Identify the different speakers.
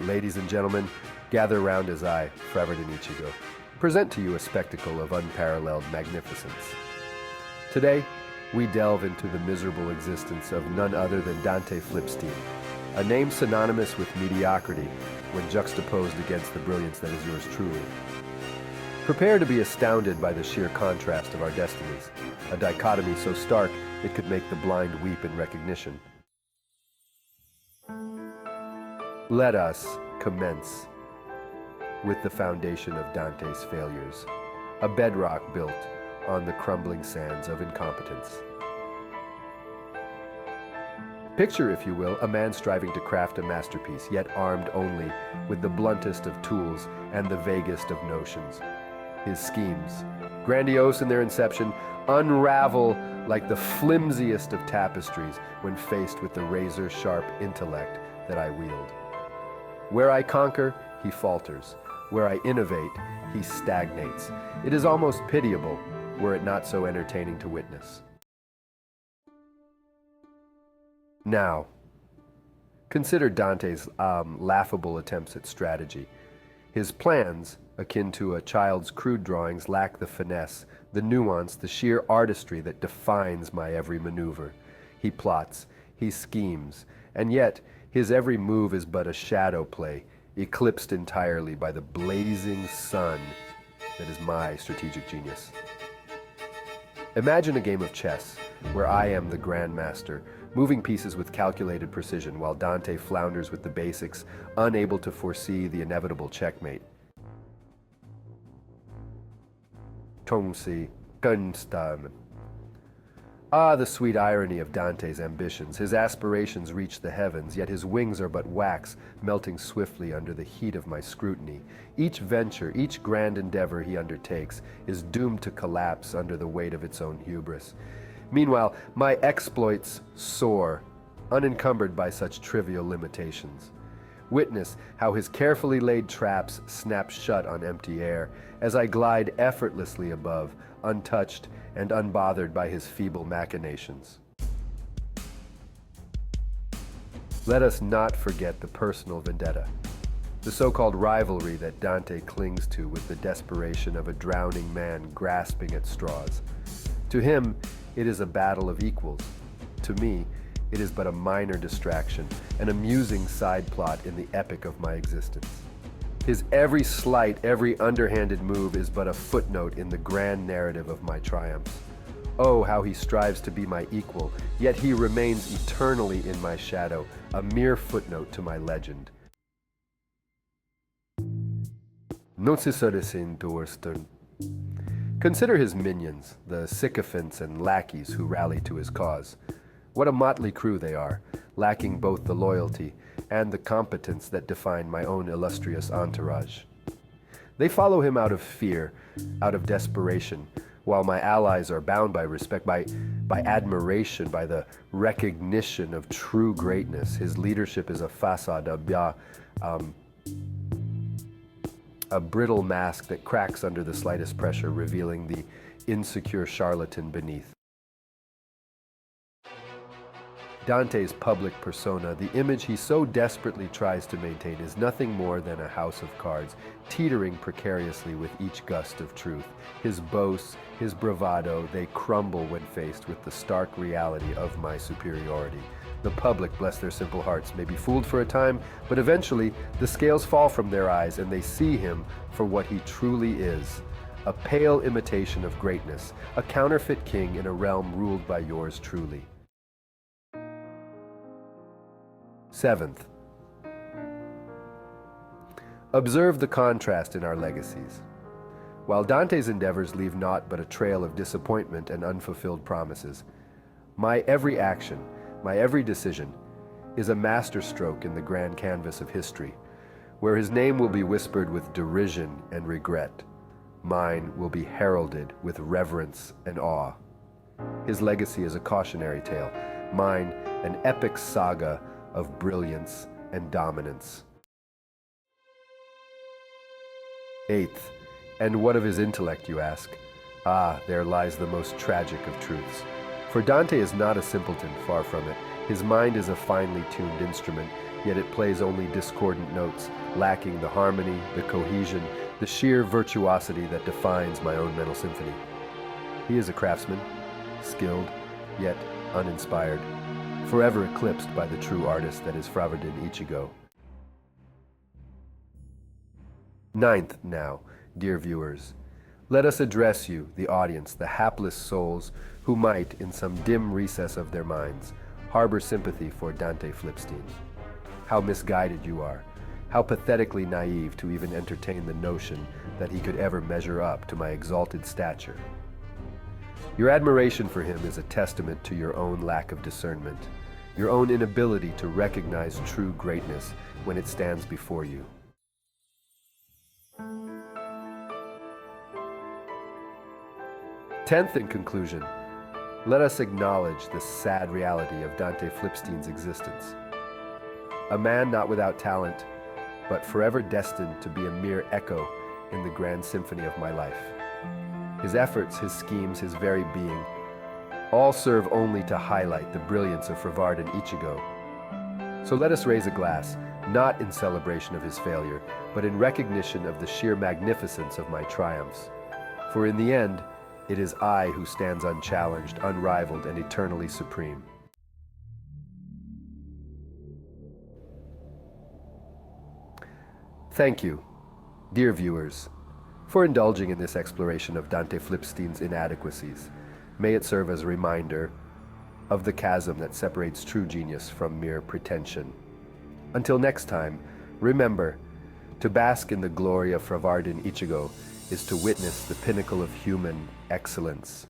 Speaker 1: Ladies and gentlemen, gather round as I, Fravard Ichigo, present to you a spectacle of unparalleled magnificence. Today, we delve into the miserable existence of none other than Dante Flipstein, a name synonymous with mediocrity when juxtaposed against the brilliance that is yours truly. Prepare to be astounded by the sheer contrast of our destinies, a dichotomy so stark it could make the blind weep in recognition. Let us commence with the foundation of Dante's failures, a bedrock built on the crumbling sands of incompetence. Picture, if you will, a man striving to craft a masterpiece, yet armed only with the bluntest of tools and the vaguest of notions. His schemes, grandiose in their inception, unravel like the flimsiest of tapestries when faced with the razor-sharp intellect that I wield. Where I conquer, he falters. Where I innovate, he stagnates. It is almost pitiable, were it not so entertaining to witness. Now, consider Dante's laughable attempts at strategy. His plans, akin to a child's crude drawings, lack the finesse, the nuance, the sheer artistry that defines my every maneuver. He plots, he schemes, and yet his every move is but a shadow play, eclipsed entirely by the blazing sun that is my strategic genius. Imagine a game of chess where I am the grandmaster, moving pieces with calculated precision while Dante flounders with the basics, unable to foresee the inevitable checkmate. Tongsi Gunstamen. Ah, the sweet irony of Dante's ambitions. His aspirations reach the heavens, yet his wings are but wax, melting swiftly under the heat of my scrutiny. Each venture, each grand endeavor he undertakes is doomed to collapse under the weight of its own hubris. Meanwhile, my exploits soar, unencumbered by such trivial limitations. Witness how his carefully laid traps snap shut on empty air as I glide effortlessly above, untouched and unbothered by his feeble machinations. Let us not forget the personal vendetta, the so-called rivalry that Dante clings to with the desperation of a drowning man grasping at straws. To him, it is a battle of equals. To me, it is but a minor distraction, an amusing side plot in the epic of my existence. His every slight, every underhanded move is but a footnote in the grand narrative of my triumphs. Oh, how he strives to be my equal, yet he remains eternally in my shadow, a mere footnote to my legend. Consider his minions, the sycophants and lackeys who rally to his cause. What a motley crew they are, lacking both the loyalty and the competence that define my own illustrious entourage. They follow him out of fear, out of desperation, while my allies are bound by respect, by admiration, by the recognition of true greatness. His leadership is a facade, a brittle mask that cracks under the slightest pressure, revealing the insecure charlatan beneath. Dante's public persona, the image he so desperately tries to maintain, is nothing more than a house of cards, teetering precariously with each gust of truth. His boasts, his bravado, they crumble when faced with the stark reality of my superiority. The public, bless their simple hearts, may be fooled for a time, but eventually the scales fall from their eyes and they see him for what he truly is. A pale imitation of greatness, a counterfeit king in a realm ruled by yours truly. Seventh, observe the contrast in our legacies. While Dante's endeavors leave naught but a trail of disappointment and unfulfilled promises, my every action, my every decision, is a masterstroke in the grand canvas of history, where his name will be whispered with derision and regret. Mine will be heralded with reverence and awe. His legacy is a cautionary tale, mine an epic saga of brilliance and dominance. Eighth, and what of his intellect, you ask? Ah, there lies the most tragic of truths. For Dante is not a simpleton, far from it. His mind is a finely tuned instrument, yet it plays only discordant notes, lacking the harmony, the cohesion, the sheer virtuosity that defines my own mental symphony. He is a craftsman, skilled, yet uninspired, forever eclipsed by the true artist that is Fravardin Ichigo. Ninth now, dear viewers, let us address you, the audience, the hapless souls who might, in some dim recess of their minds, harbor sympathy for Dante Flipstein. How misguided you are, how pathetically naive to even entertain the notion that he could ever measure up to my exalted stature. Your admiration for him is a testament to your own lack of discernment, your own inability to recognize true greatness when it stands before you. Tenth, in conclusion, let us acknowledge the sad reality of Dante Flipstein's existence. A man not without talent, but forever destined to be a mere echo in the grand symphony of my life. His efforts, his schemes, his very being, all serve only to highlight the brilliance of Fravardin Ichigo. So let us raise a glass, not in celebration of his failure, but in recognition of the sheer magnificence of my triumphs. For in the end, it is I who stands unchallenged, unrivaled, and eternally supreme. Thank you, dear viewers, for indulging in this exploration of Dante Flipstein's inadequacies. May it serve as a reminder of the chasm that separates true genius from mere pretension. Until next time, remember, to bask in the glory of Fravardin Ichigo is to witness the pinnacle of human excellence.